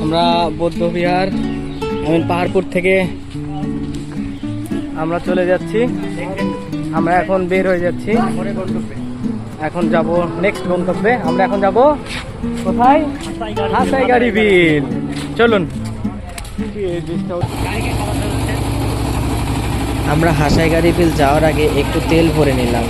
আমরা বৌদ্ধবিহার পাহাড়পুর থেকে আমরা চলে যাচ্ছি। আমরা এখন বের হয়ে যাচ্ছি, এখন যাব নেক্সট গন্তব্যে। আমরা এখন যাব কোথায়? হাসাইগাড়ি বিল। চলুন। আমরা হাসাইগাড়ি বিল যাওয়ার আগে একটু তেল ভরে নিলাম।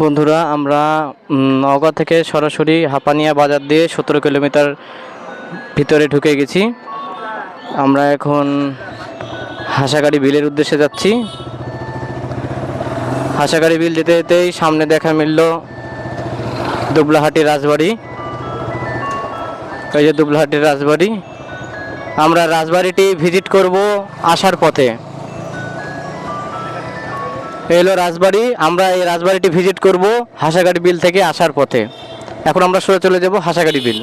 বন্ধুরা, আমরা নওগাঁ থেকে সরাসরি হাপানিয়া বাজার দিয়ে 17 কিলোমিটার ভিতরে ঢুকে গেছি। আমরা এখন হাসাগাড়ি বিলের উদ্দেশ্যে যাচ্ছি। হাসাগাড়ি বিল যেতে যেতেই সামনে দেখা মিলল দুবলাহাটি রাজবাড়ি। এই যে দুবলাহাটির রাজবাড়ি। আমরা রাজবাড়িটি ভিজিট করব আসার পথে। এলো রাজবাড়ি। আমরা এই রাজবাড়িটি ভিজিট করব হাসাগাড়ি বিল থেকে আসার পথে। এখন আমরা সোজা চলে যাব হাসাগাড়ি বিল।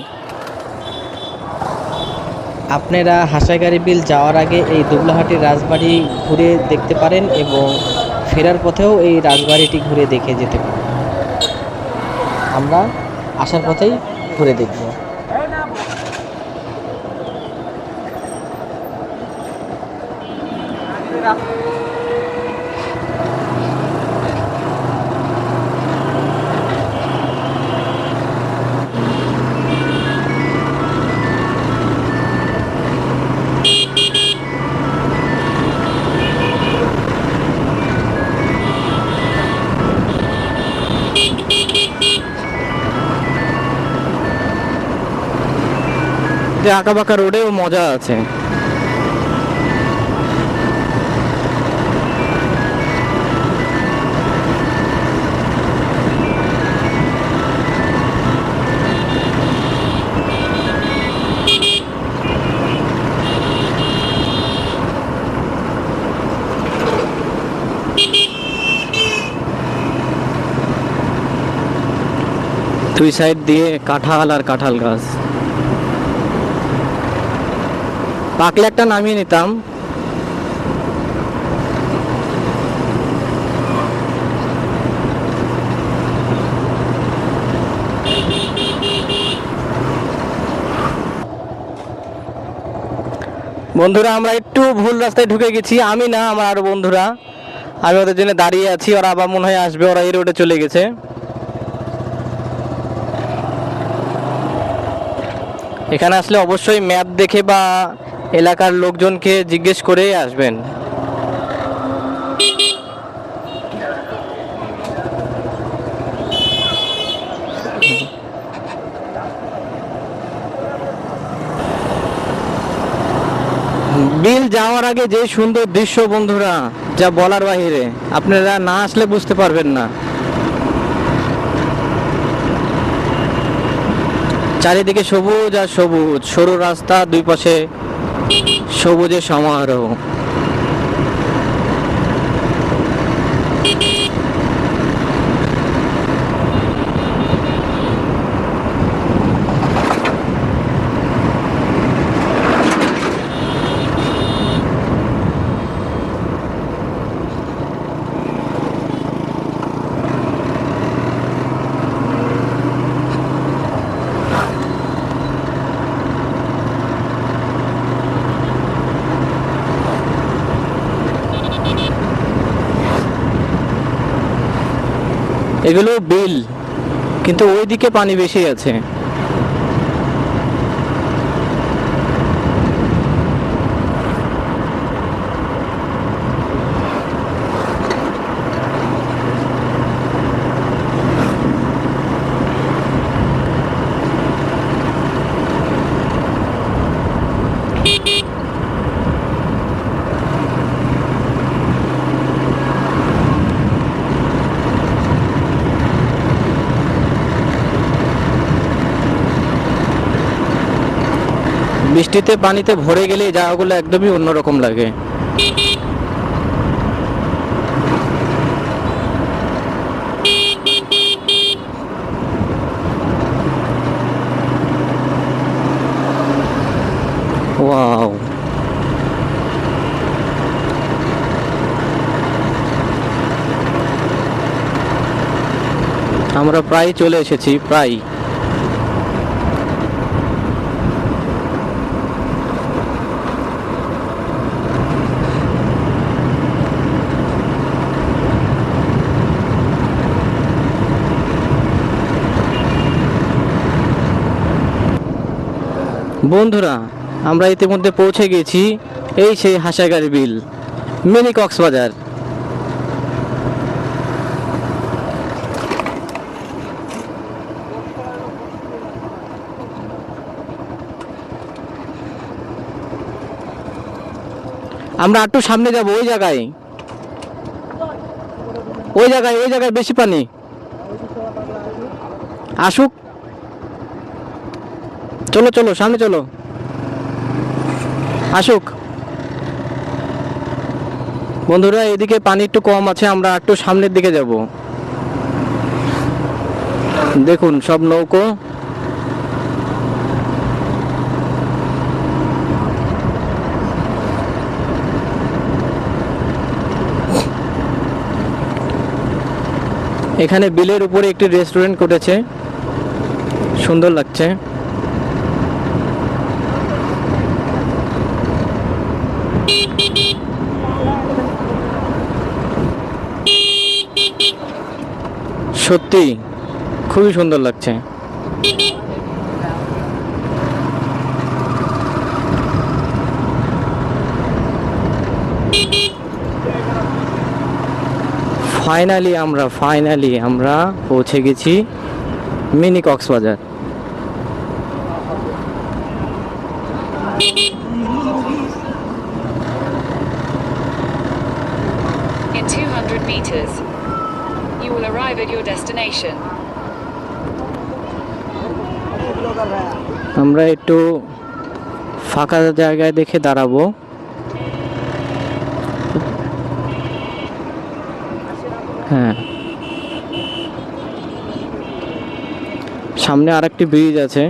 আপনারা হাসাগাড়ি বিল যাওয়ার আগে এই দুবলাহাটির রাজবাড়ি ঘুরে দেখতে পারেন এবং ফেরার পথেও এই রাজবাড়িটি ঘুরে দেখে যেতে পারেন। আমরা আসার পথেই ঘুরে দেখব। যে আঁকা বাঁকা রোডেও মজা আছে। দুই সাইড দিয়ে কাঁঠাল আর কাঁঠাল গাছ। পাকলে একটা নামিয়ে নিতাম। বন্ধুরা, আমরা একটু ভুল রাস্তায় ঢুকে গেছি। আমি না, আমার আরো বন্ধুরা। আমি ওদের জন্য দাঁড়িয়ে আছি, ওরা আবার মনে হয় আসবে। ওরা এই রোডে চলে গেছে। এখানে আসলে অবশ্যই ম্যাপ দেখে বা এলাকার লোকজনকে জিজ্ঞেস করেই আসবেন। বিল যাওয়ার আগে যে সুন্দর দৃশ্য বন্ধুরা, যা বলার বাহিরে। আপনারা না আসলে বুঝতে পারবেন না। চারিদিকে সবুজ আর সবুজ, সরু রাস্তা, দুই পাশে সবুজের সমারোহ। এগুলো বিল, কিন্তু ওইদিকে পানি বেশি আছে। বৃষ্টিতে পানিতে ভরে গেলে এই জায়গাগুলো একদমই অন্যরকম লাগে। ওয়াও, আমরা প্রায় চলে এসেছি, প্রায়। বন্ধুরা, আমরা ইতিমধ্যে পৌঁছে গেছি এই সেই হাসাগার বিল, মিনি কক্সবাজার। আমরা একটু সামনে যাব, ওই জায়গায় বেশি পানি। আসুক, চলো চলো সামনে চলো, আসুক। বন্ধুরা, এদিকে পানি একটু কম আছে, আমরা একটু সামনের দিকে যাব। দেখুন সব নৌকো। এখানে বিলের উপরে একটি রেস্টুরেন্ট করেছে, সুন্দর লাগছে। সত্যি খুবই সুন্দর লাগছে। ফাইনালি আমরা পৌঁছে গেছি mini Cox's Bazar. In 200 meters, you will arrive at your destination. আমরা একটু ফাঁকা জায়গায় দেখে দাঁড়াবো। হ্যাঁ, সামনে আরেকটি ব্রিজ আছে।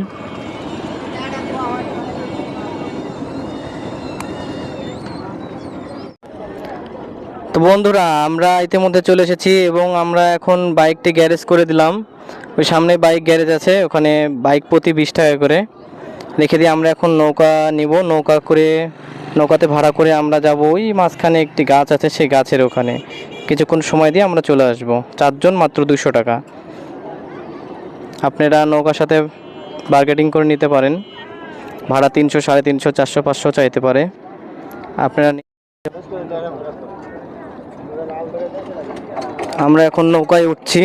তো বন্ধুরা, আমরা ইতিমধ্যে চলে এসেছি এবং আমরা এখন বাইকটি গ্যারেজ করে দিলাম। ওই সামনে বাইক গ্যারেজ আছে, ওখানে বাইক প্রতি 20 টাকা করে রেখে দিয়ে আমরা এখন নৌকা নিব। নৌকাতে ভাড়া করে আমরা যাব ওই মাঝখানে একটি গাছ আছে, সেই গাছের ওখানে কিছুক্ষণ সময় দিয়ে আমরা চলে আসব। 4 জন, মাত্র 200 টাকা। আপনারা নৌকার সাথে বার্গেটিং করে নিতে পারেন। ভাড়া 300, 350, 400, 500 চাইতে পারে। আপনারা আমরা এখন নৌকায় উঠছি।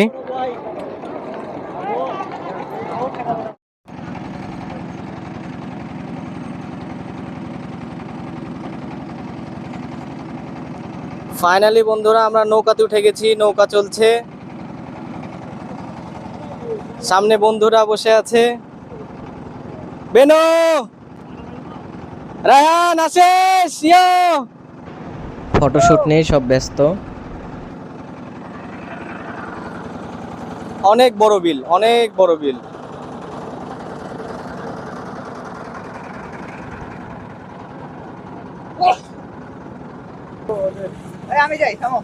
ফাইনালি বন্ধুরা, আমরা নৌকাতে উঠে গেছি। নৌকা চলছে, সামনে বন্ধুরা বসে আছে। বেনো, রায়হান, আশিস, ফটোশুট নেই, সব ব্যস্ত। অনেক বড় বিল, অনেক বড় বিল। আমি যাই, থামো,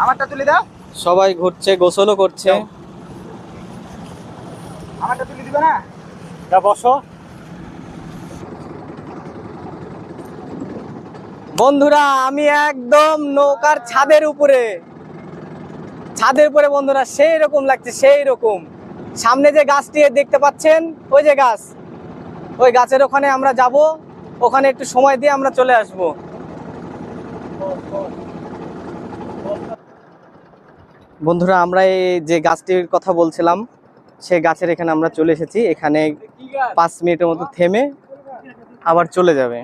আমারটা তুলে দাও। সবাই ঘুরছে, গোসলও করছে। আমারটা তুলে দিবে না? যা বসো। বন্ধুরা, আমি একদম নৌকার ছাদের উপরে বন্ধুরা, সেই রকম লাগছে, সেই রকম। সামনে যে গাছটি দেখতে পাচ্ছেন, ওই যে গাছ, ওই গাছের ওখানে আমরা যাব। ওখানে একটু সময় দিয়ে আমরা চলে আসব। বন্ধুরা, আমরা এই যে গাছটির কথা বলছিলাম, সেই গাছের এখানে আমরা চলে এসেছি। এখানে 5 মিনিটের মতো থেমে আবার চলে যাবে।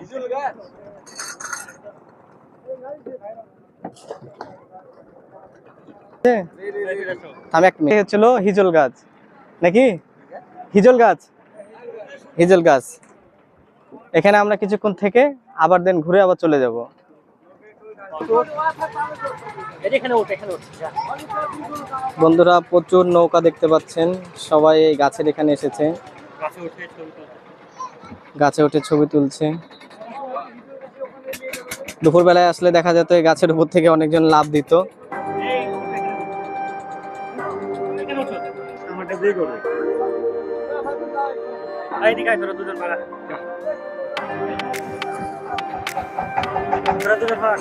আমি এক মিনিট ছিল হিজল গাছ নাকি, হিজল গাছ। এখানে আমরা কিছুক্ষণ থেকে আবার দেন ঘুরে আবার চলে যাব। বন্ধুরা, প্রচুর নৌকা দেখতে পাচ্ছেন, সবাই এই গাছের এখানে এসেছে, গাছে উঠে ছবি তুলছে। দুপুরবেলায় আসলে দেখা যেত এই গাছের উপর থেকে অনেকজন লাফ দিত। আমারটা দিয়ে করবে এইদিকে আয় তোরা দুজন পারা তোরা দুজন পারা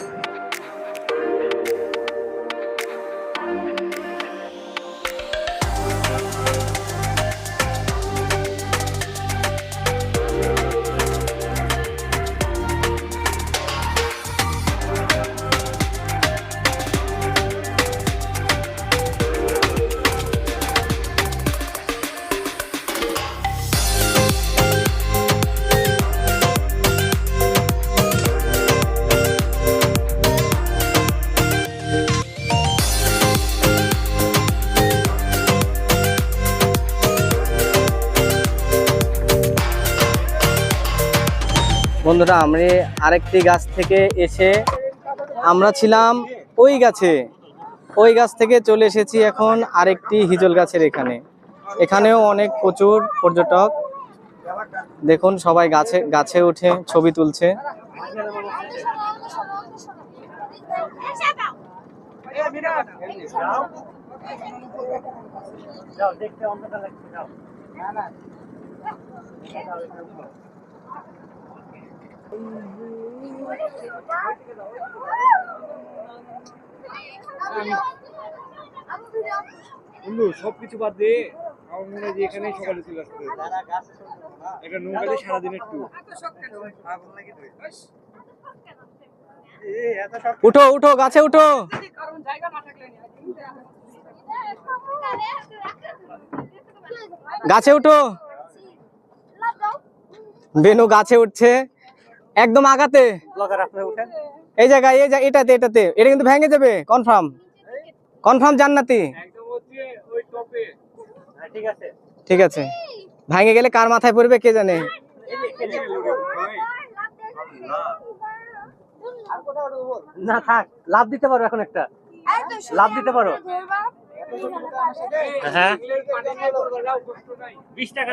বন্ধুরা আমরা আরেকটি গাছ থেকে এসে আমরা ছিলাম ওই গাছ থেকে চলে এসেছি এখন আরেকটি হিজল গাছের এখানেও অনেক প্রচুর পর্যটক দেখুন সবাই গাছে উঠে ছবি তুলছে। যাও দেখতে অন্ধকার লাগছে যাও না বন্ধু সবকিছু বাদ দিয়ে আমার মনে হয় যে এখানেই সকালে চলে আসতে একটা নৌকাতে সারাদিনের ট্যুর উঠো উঠো গাছে উঠো গাছে উঠো বেনু গাছে উঠছে একদম আগাতে এই জায়গায় এটাতে এটা কিন্তু ভেঙে যাবে কনফার্ম জান্নাতি ঠিক আছে ভেঙে গেলে কার মাথায় পড়বে কে জানে। না থাক লাভ দিতে পারো এখন একটা লাভ দিতে পারো হ্যাঁ 20 টাকা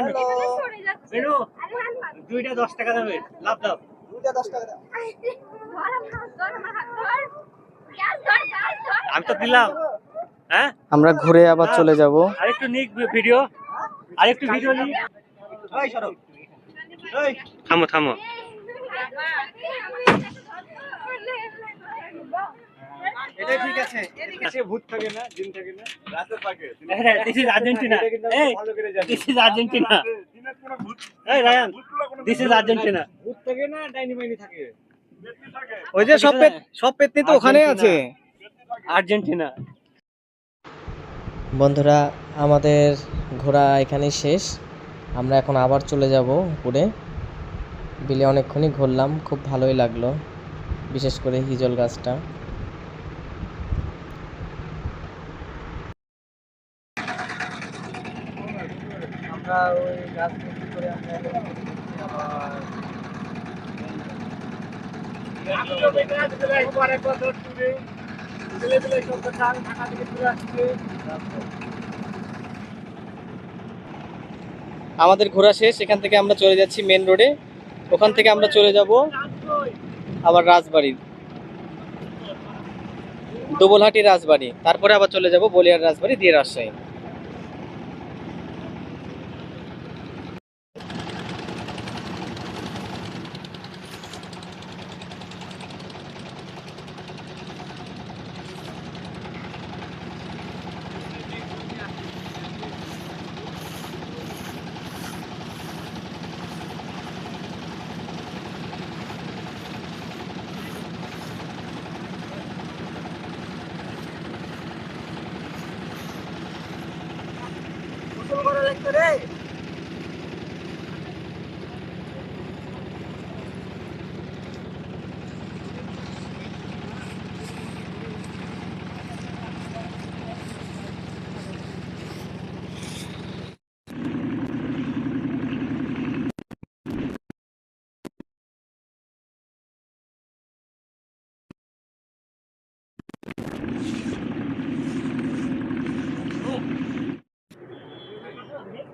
বেনু দুইটা 10 টাকা দেবে লাভ দাও দুইটা 10 টাকা দাও আমি তো দিলাম হ্যাঁ আমরা ঘুরে আবার চলে যাব। আরেকটু নিক ভিডিও আরেকটু ভিডিও নিক এই সরো এই থামো এটা ঠিক আছে এদিকে ভূত থাকে না জিন থাকে না রাতের পাকে দিস ইজ আর্জেন্টিনা এই দিস ইজ আর্জেন্টিনা দিনের কোন ভূত এই রায়ান দিস ইজ আর্জেন্টিনা ভূত থাকে না ডাইনিমাইনি থাকে ওই যে সব পেতনি তো ওখানেই আছে আর্জেন্টিনা। বন্ধুরা আমাদের ঘোরা এখানেই শেষ। আমরা এখন আবার চলে যাব উপরে। বিলে অনেকক্ষণই ঘুরলাম, খুব ভালোই লাগলো, বিশেষ করে হিজল গাছটা। আমরা ওই গাছ করে আমাদের ঘোরা শেষ। এখান থেকে আমরা চলে যাচ্ছি মেন রোডে, ওখান থেকে আমরা চলে যাব আবার রাজবাড়ি, দোবলহাটি রাজবাড়ি, তারপরে আবার চলে যাব বলিয়ার রাজবাড়ি দিয়ে রাজশাহী।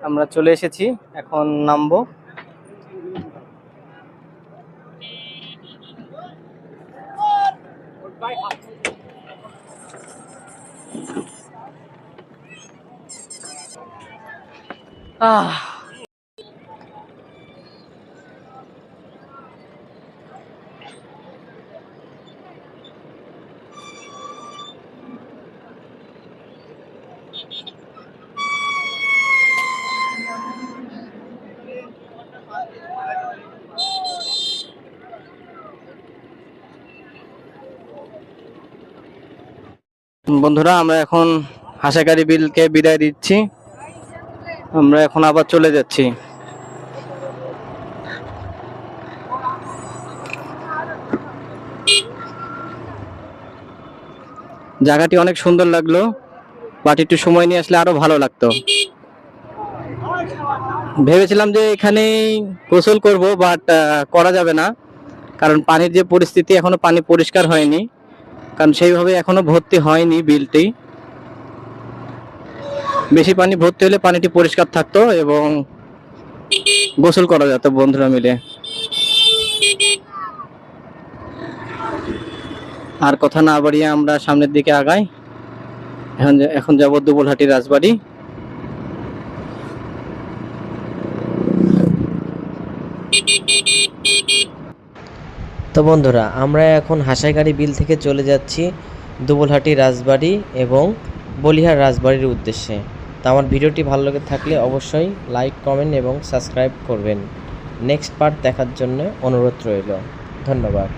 আমরা চলে এসেছি, এখন নামবো। বন্ধুরা, আমরা এখন হাসাকারি বিলকে বিদায় দিচ্ছি। আমরা এখন আবার চলে যাচ্ছি। জায়গাটি অনেক সুন্দর লাগলো, বাট একটু সময় নিয়ে আসলে আরো ভালো লাগতো। ভেবেছিলাম যে এখানেই গোসল করব, বাট করা যাবে না, কারণ পানির যে পরিস্থিতি, এখনো পানি পরিষ্কার হয়নি, কারণ সেইভাবে এখনো ভর্তি হয়নি বিলটি। বেশি পানি ভর্তি হলে পানিটি পরিষ্কার থাকতো এবং গোসল করা যেত বন্ধুরা মিলে। আর কথা না বাড়িয়ে আমরা সামনের দিকে আগাই। এখন যাব দুবলহাটি রাজবাড়ি। তো বন্ধুরা, আমরা এখন হাসাইগাড়ি বিল থেকে চলে যাচ্ছি দুবলহাটি রাজবাড়ি এবং বলিহার রাজবাড়ির উদ্দেশ্যে। তো আমার ভিডিওটি ভালো লেগে থাকলে অবশ্যই লাইক, কমেন্ট এবং সাবস্ক্রাইব করবেন। নেক্সট পার্ট দেখার জন্য অনুরোধ রইল। ধন্যবাদ।